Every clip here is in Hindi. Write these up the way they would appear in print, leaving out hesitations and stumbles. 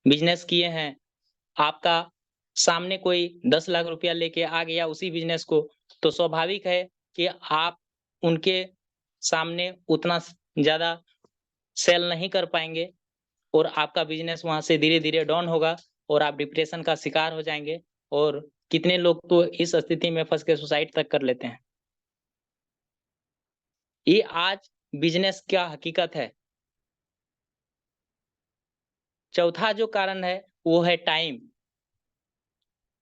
बिजनेस किए हैं, आपका सामने कोई 10 लाख रुपया लेके आ गया उसी बिजनेस को, तो स्वाभाविक है कि आप उनके सामने उतना ज़्यादा सेल नहीं कर पाएँगे और आपका बिजनेस वहाँ से धीरे-धीरे डाउन होगा और आप डिप्रेशन का शिकार हो जाएँगे और कितने लोग तो इस स्थिति में फँस के सुसाइड तक कर लेते हैं। ये आज बिजनेस का हकीकत है। चौथा जो कारण है, वो है टाइम।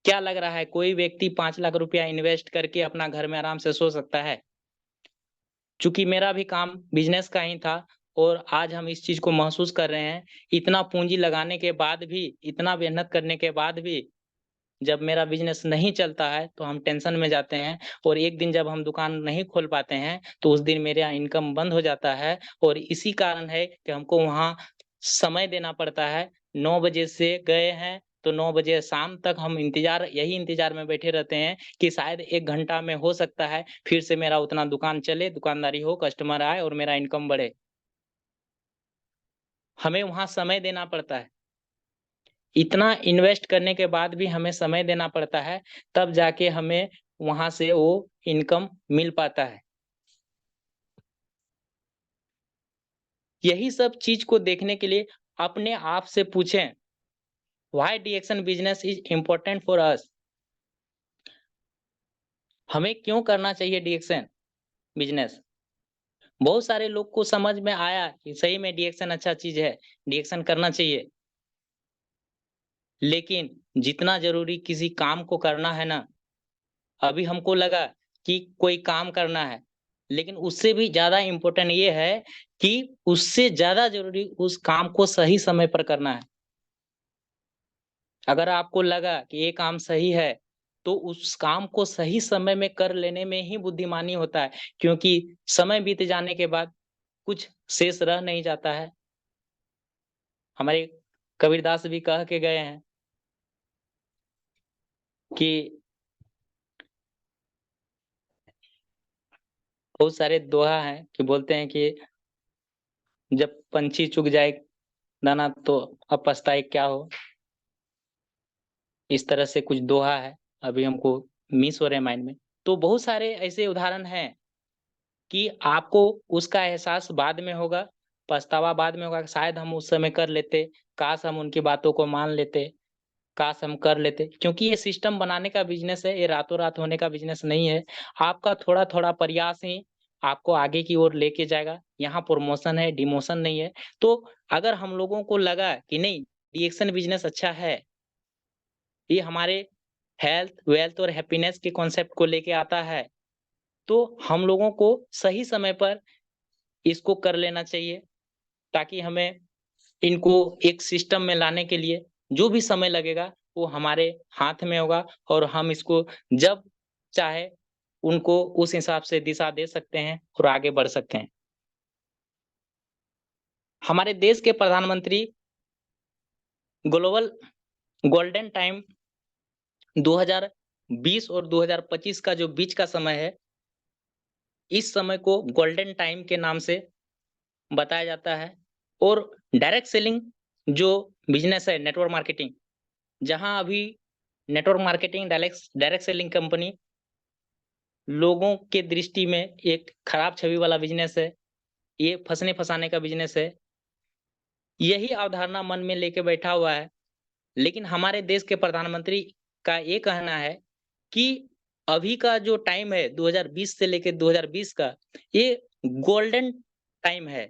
क्या लग रहा है कोई व्यक्ति 5 लाख रुपया इन्वेस्ट करके अपना घर में आराम से सो सकता है? चूँकि मेरा भी काम बिज़नेस का ही था और आज हम इस चीज़ को महसूस कर रहे हैं, इतना पूँजी लगाने के बाद भी, इतना मेहनत करने के बाद भी, जब मेरा बिज़नेस नहीं चलता है, तो हम टेंशन में जाते हैं और एक दिन जब हम दुकान नहीं खोल पाते हैं, तो उस दिन मेरा इनकम बंद हो जाता है और इसी कारण है कि हमको वहाँ समय देना पड़ता है। 9 बजे से गए हैं, तो 9 बजे शाम तक हम यही इंतज़ार में बैठे रहते हैं कि शायद 1 घंटा में हो सकता है, फिर से मेरा उतना दुकान चले, दुकानदारी हो, कस्टमर आए और मेरा इनकम बढ़े। हमें वहाँ समय देना पड़ता है। इतना इन्वेस्ट करने के बाद भी हमें समय देना पड़ता है, तब जाके हमें वहाँ से वो इनकम मिल पाता है। यही सब चीज़ को देखने के लिए अपने आप से पूछें, why deaction business is important for us? हमें क्यों करना चाहिए डीएक्शन बिज़नेस? बहुत सारे लोग को समझ में आया कि सही में डीएक्शन अच्छा चीज़ है, डीएक्शन करना चाहिए। लेकिन जितना ज़रूरी किसी काम को करना है ना, अभी हमको लगा कि कोई काम करना है, लेकिन उससे भी ज़्यादा इम्पोर्टेंट ये है कि उससे ज़्यादा ज़रूरी उस काम को सही समय पर करना है। अगर आपको लगा कि ये काम सही है, तो उस काम को सही समय में कर लेने में ही बुद्धिमानी होता है, क्योंकि समय बीत जाने के बाद कुछ शेष रह नहीं जाता है। हमारे कबीरदास भी कह के गए हैं कि बहुत सारे दोहा हैं कि बोलते हैं कि जब पंछी चुग जाए दाना तो अब पछताए क्या हो। इस तरह से कुछ दोहा है, अभी हमको मिस हो रहे हैं माइंड में। तो बहुत सारे ऐसे उदाहरण हैं कि आपको उसका एहसास बाद में होगा, पछतावा बाद में होगा कि शायद हम उस समय कर लेते, काश हम उनकी बातों को मान लेते, काश हम कर लेते। क्योंकि ये सिस्टम बनाने का बिज़नेस है, ये रातों-रात होने का बिज़नेस नहीं है। आपका थोड़ा-थोड़ा प्रयास ही आपको आगे की ओर लेके जाएगा। यहाँ प्रमोशन है, डिमोशन नहीं है। तो अगर हम लोगों को लगा कि नहीं, रिएक्शन बिज़नेस अच्छा है, ये हमारे हेल्थ, वेल्थ और हैप्पीनेस के कॉन्सेप्ट को लेके आता है, तो हम लोगों को सही समय पर इसको कर लेना चाहिए, ताकि हमें इनको एक सिस्टम में लाने के लिए जो भी समय लगेगा, वो हमारे हाथ में होगा और हम इसको जब चाहे उनको उस हिसाब से दिशा दे सकते हैं और आगे बढ़ सकते हैं। हमारे देश के प्रधानमंत्री ग्लोबल गोल्डन टाइम 2020 और 2025 का जो बीच का समय है, इस समय को गोल्डन टाइम के नाम से बताया जाता है और डायरेक्ट सेलिंग जो बिज़नेस है नेटवर्क मार्केटिंग, जहाँ अभी network marketing direct direct selling company लोगों के दृष्टि में एक खराब छवि वाला बिज़नेस है, ये फँसने-फँसाने का बिज़नेस है। यही अवधारणा मन में लेके बैठा हुआ है, लेकिन हमारे देश के प्रधानमंत्री का ये कहना है कि अभी का जो टाइम है 2020 से लेके 2020 का, ये गोल्डन टाइम है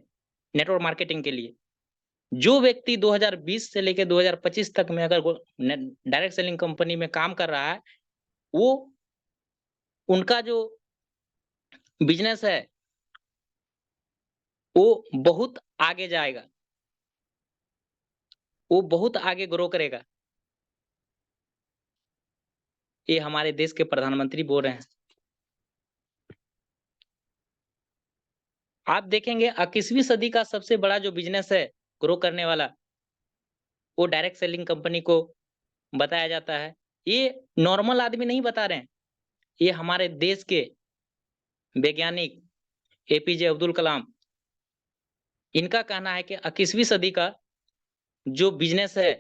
नेटवर्क मार्केटिंग के लिए। जो व्यक्ति 2020 से लेके 2025 तक में अगर डायरेक्ट सेलिंग कंपनी में काम कर रहा है, वो उनका जो बिज़नेस है, वो बहुत आगे जाएगा, वो बहुत आगे ग्रो करेगा। ये हमारे देश के प्रधानमंत्री बोल रहे हैं। आप देखेंगे 21वीं सदी का सबसे बड़ा जो बिज़नेस है, ग्रो करने वाला, वो डायरेक्ट सेलिंग कंपनी को बताया जाता है। ये नॉर्मल आदमी नहीं बता रहे हैं, ये हमारे देश के वैज्ञानिक एपीजे अब्दुल कलाम, इनका कहना है कि 21वीं सदी का जो बिज़नेस है,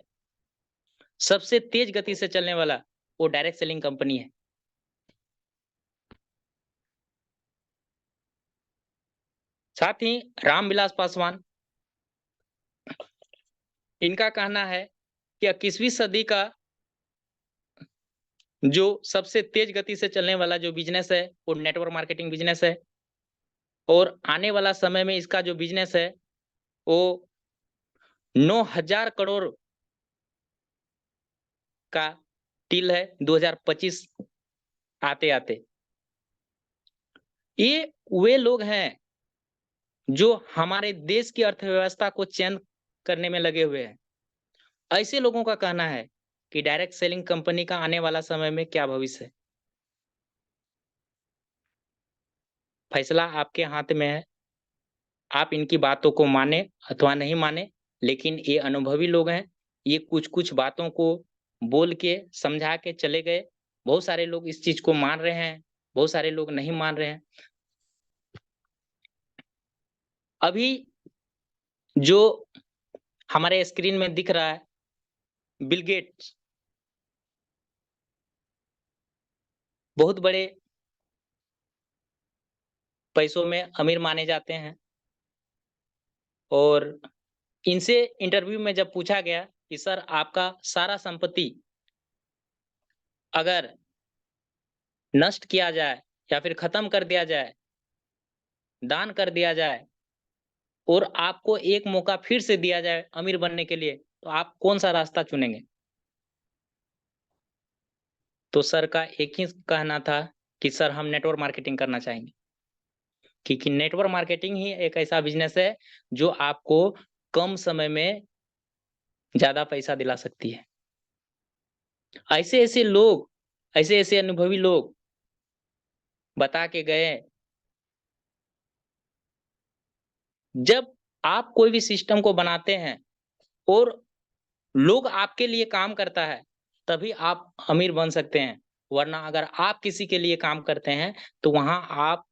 सबसे तेज गति से चलने वाला वो डायरेक्ट सेलिंग कंपनी है। साथ ही रामविलास पासवान, इनका कहना है कि 21वीं सदी का जो सबसे तेज गति से चलने वाला जो बिज़नेस है, वो नेटवर्क मार्केटिंग बिज़नेस है और आने वाला समय में इसका जो बिज़नेस है, वो 9,000 करोड़ का टील है 2025 आते-आते। ये वे लोग हैं, जो हमारे देश की अर्थव्यवस्था को चेंज करने में लगे हुए हैं। ऐसे लोगों का कहना है कि डायरेक्ट सेलिंग कंपनी का आने वाला समय में क्या भविष्य है। फैसला आपके हाथ में है। आप इनकी बातों को माने अथवा नहीं माने, लेकिन ये अनुभवी लोग हैं। ये कुछ-कुछ बातों को बोल के, समझा के चले गए। बहुत सारे लोग इस चीज़ को मान रहे हैं, बहुत सारे लोग नहीं मान रहे हैं। अभी जो हमारे स्क्रीन में दिख रहा है, बिल गेट्स बहुत बड़े पैसों में अमीर माने जाते हैं और इनसे इंटरव्यू में जब पूछा गया कि सर आपका सारा संपत्ति अगर नष्ट किया जाए या फिर खत्म कर दिया जाए, दान कर दिया जाए और आपको एक मौका फिर से दिया जाए अमीर बनने के लिए, तो आप कौन-सा रास्ता चुनेंगे? तो सर का एक ही कहना था कि सर हम नेटवर्क मार्केटिंग करना चाहेंगे। क्योंकि नेटवर्क मार्केटिंग ही एक ऐसा बिज़नेस है, जो आपको कम समय में ज़्यादा पैसा दिला सकती है। ऐसे-ऐसे लोग, ऐसे-ऐसे अनुभवी लोग बता के गए, जब आप कोई भी सिस्टम को बनाते हैं और लोग आपके लिए काम करता है, तभी आप अमीर बन सकते हैं। वरना अगर आप किसी के लिए काम करते हैं, तो वहाँ आप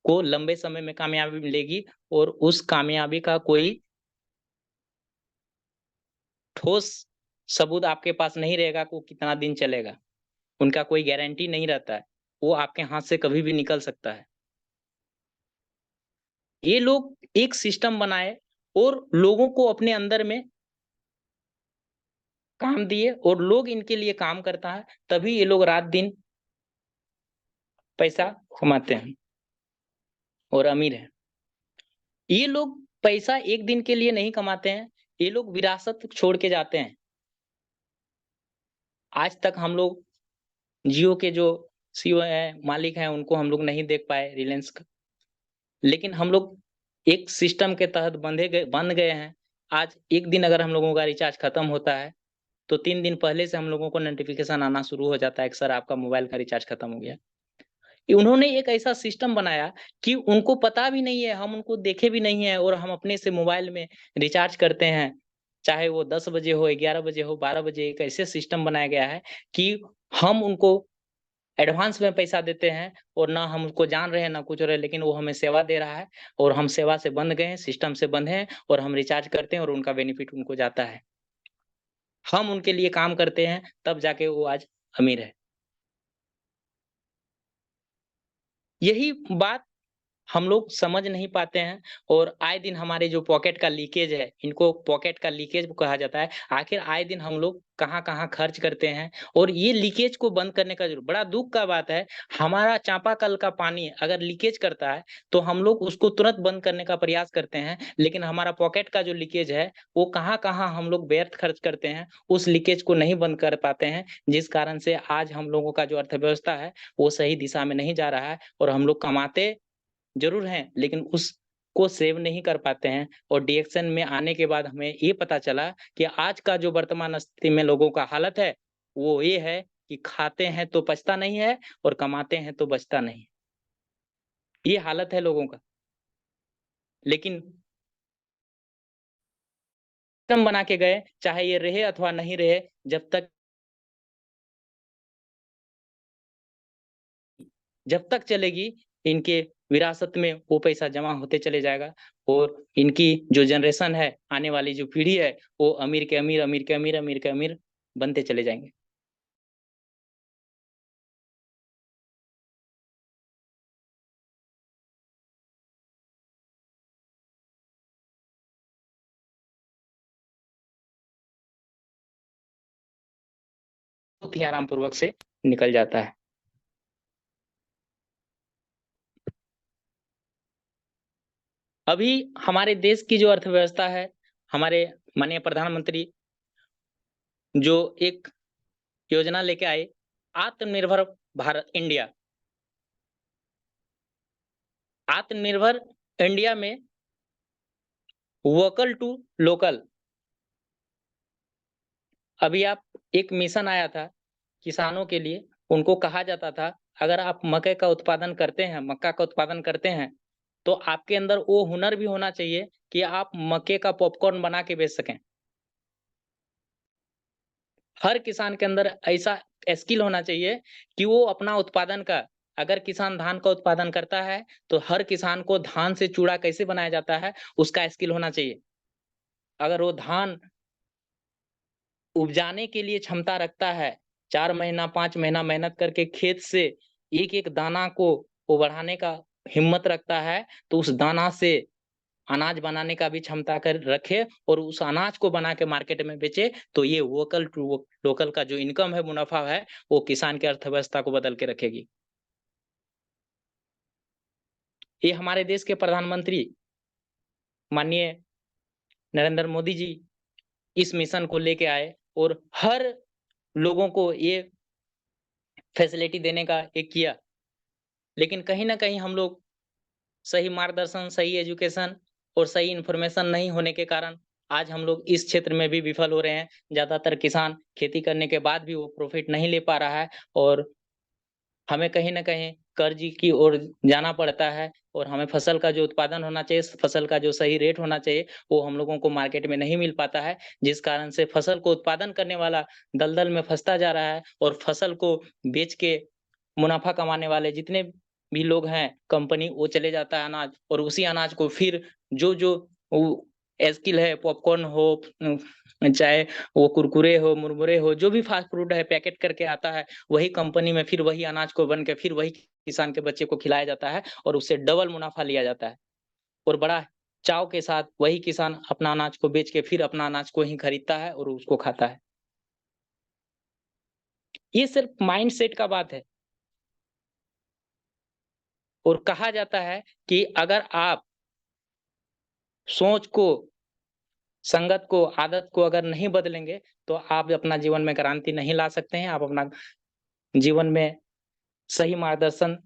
को लंबे समय में कामयाबी मिलेगी और उस कामयाबी का कोई ठोस सबूत आपके पास नहीं रहेगा कि वो कितना दिन चलेगा। उनका कोई गारंटी नहीं रहता है। वो आपके हाथ से कभी भी निकल सकता है। ये लोग एक सिस्टम बनाए और लोगों को अपने अंदर में काम दिए और लोग इनके लिए काम करता है, तभी ये लोग रात-दिन पैसा कमाते हैं और अमीर हैं। ये लोग पैसा एक दिन के लिए नहीं कमाते हैं, ये लोग विरासत छोड़ के जाते हैं। आज तक हम लोग जियो के जो सीईओ हैं, मालिक हैं, उनको हम लोग नहीं देख पाए रिलायंस का। लेकिन हम लोग एक सिस्टम के तहत बंध गए हैं। आज एक दिन अगर हम लोगों का रिचार्ज खत्म होता है, तो 3 दिन पहले से हम लोगों को नोटिफ़िकेशन आना शुरू हो जाता है कि सर आपका मोबाइल का रिचार्ज खत्म हो गया। उन्होंने एक ऐसा सिस्टम बनाया कि उनको पता भी नहीं है, हम उनको देखे भी नहीं है और हम अपने से मोबाइल में रिचार्ज करते हैं। चाहे वो 10 बजे हो, 11 बजे हो, 12 बजे, एक ऐसे सिस्टम बनाया गया है कि हम उनको एडवांस में पैसा देते हैं और ना हम उसको जान रहे हैं, ना कुछ हो रहा है, लेकिन वो हमें सेवा दे रहा है और हम सेवा से बंध गए हैं, सिस्टम से बंधे हैं और हम रिचार्ज करते हैं और उनका बेनिफिट उनको जाता है। हम उनके लिए काम करते हैं, तब जाके वो आज अमीर है। यही बात हम लोग समझ नहीं पाते हैं और आए दिन हमारे जो पॉकेट का लीकेज है, इनको पॉकेट का लीकेज कहा जाता है। आखिर आए दिन हम लोग कहाँ-कहाँ खर्च करते हैं और ये लीकेज को बंद करने का ज़रूर बड़ा दुःख का बात है, हमारा चापाकल का पानी अगर लीकेज करता है, तो हम लोग उसको तुरंत बंद करने का प्रयास करते हैं। लेकिन हमारा पॉकेट का जो लीकेज है, वो कहाँ-कहाँ हम लोग व्यर्थ खर्च करते हैं, उस लीकेज को नहीं बंद कर पाते हैं, जिस कारण से आज हम लोगों का जो अर्थव्यवस्था है, वो सही दिशा में नहीं जा रहा है और हम लोग कमाते ज़रूर हैं, लेकिन उसको सेव नहीं कर पाते हैं और डीएक्शन में आने के बाद हमें ये पता चला कि आज का जो वर्तमान स्थिति में लोगों का हालत है, वो ये है कि खाते हैं तो पचता नहीं है और कमाते हैं तो बचता नहीं। ये हालत है लोगों का। लेकिन सिस्टम बना के गए, चाहे ये रहे अथवा नहीं रहे, जब तक चलेगी, इनके विरासत में वो पैसा जमा होते चले जाएगा और इनकी जो जनरेशन है, आने वाली जो पीढ़ी है, वो अमीर के अमीर, अमीर के अमीर, अमीर के अमीर बनते चले जाएँगे। बहुत ही आरामपूर्वक से निकल जाता है। अभी हमारे देश की जो अर्थव्यवस्था है, हमारे माननीय प्रधानमंत्री जो एक योजना लेके आए, आत्मनिर्भर भारत इंडिया। आत्मनिर्भर इंडिया में वोकल टू लोकल अभी आप एक मिशन आया था किसानों के लिए, उनको कहा जाता था अगर आप मक्के का उत्पादन करते हैं, मक्का का उत्पादन करते हैं, तो आपके अंदर वो हुनर भी होना चाहिए कि आप मक्के का पॉपकॉर्न बना के बेच सकें। हर किसान के अंदर ऐसा स्किल होना चाहिए कि वो अपना उत्पादन का अगर किसान धान का उत्पादन करता है, तो हर किसान को धान से चूड़ा कैसे बनाया जाता है, उसका स्किल होना चाहिए। अगर वो धान उपजाने के लिए क्षमता रखता है, 4 महीना, 5 महीना मेहनत करके खेत से एक-एक दाना को वो बढ़ाने का हिम्मत रखता है, तो उस दाना से अनाज बनाने का भी क्षमता कर रखे और उस अनाज को बना के मार्केट में बेचे, तो ये वोकल टू लोकल का जो इनकम है, मुनाफ़ा है, वो किसान की अर्थव्यवस्था को बदल के रखेगी। ये हमारे देश के प्रधानमंत्री माननीय नरेंद्र मोदी जी इस मिशन को लेके आए और हर लोगों को ये फैसिलिटी देने का एक किया। लेकिन कहीं न कहीं हम लोग सही मार्गदर्शन, सही एजुकेशन और सही इन्फॉर्मेशन नहीं होने के कारण आज हम लोग इस क्षेत्र में भी विफल हो रहे हैं। ज़्यादातर किसान खेती करने के बाद भी वो प्रॉफ़िट नहीं ले पा रहा है और हमें कहीं न कहीं कर्ज़ की ओर जाना पड़ता है और हमें फसल का जो उत्पादन होना चाहिए, फसल का जो सही रेट होना चाहिए, वो हम लोगों को मार्केट में नहीं मिल पाता है, जिस कारण से फसल को उत्पादन करने वाला दलदल में फँसता जा रहा है और फसल को बेच के मुनाफ़ा कमाने वाले जितने भी लोग हैं, कंपनी वो चले जाता है अनाज और उसी अनाज को फिर जो-जो वो स्किल है, पॉपकॉर्न हो चाहे वो कुरकुरे हो, मुरमुरे हो, जो भी फ़ास्ट फ़ूड है पैकेट करके आता है, वही कंपनी में फिर वही अनाज को बन के फिर वही किसान के बच्चे को खिलाया जाता है और उससे डबल मुनाफ़ा लिया जाता है और बड़ा चाव के साथ वही किसान अपना अनाज को बेच के फिर अपना अनाज को ही खरीदता है और उसको खाता है। ये सिर्फ़ माइंडसेट का बात है और कहा जाता है कि अगर आप सोच को, संगत को, आदत को अगर नहीं बदलेंगे, तो आप अपना जीवन में क्रांति नहीं ला सकते हैं। आप अपना जीवन में सही मार्गदर्शन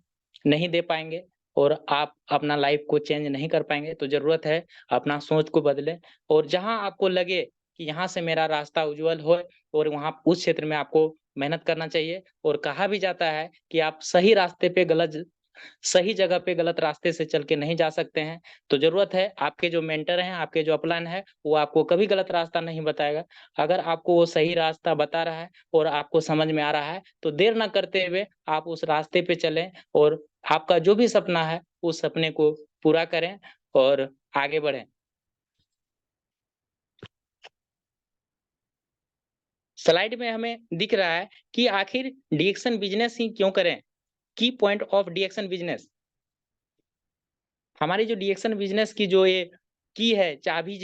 नहीं दे पाएँगे और आप अपना लाइफ़ को चेंज नहीं कर पाएँगे। तो ज़रूरत है अपना सोच को बदलें और जहाँ आपको लगे कि यहाँ से मेरा रास्ता उज्ज्वल हो और वहाँ उस क्षेत्र में आपको मेहनत करना चाहिए और कहा भी जाता है कि आप सही रास्ते पे सही जगह पे गलत रास्ते से चल के नहीं जा सकते हैं, तो ज़रूरत है आपके जो मेंटर हैं, आपके जो अपलाइन है, वो आपको कभी गलत रास्ता नहीं बताएगा। अगर आपको वो सही रास्ता बता रहा है और आपको समझ में आ रहा है, तो देर ना करते हुए आप उस रास्ते पे चलें और आपका जो भी सपना है, उस सपने को पूरा करें और आगे बढ़ें। स्लाइड में हमें दिख रहा है कि आखिर डीएक्शन बिज़नेस ही क्यों करें? की पॉइंट ऑफ डीएक्शन बिज़नेस। हमारी जो डीएक्शन बिज़नेस की जो ये की है, चाबी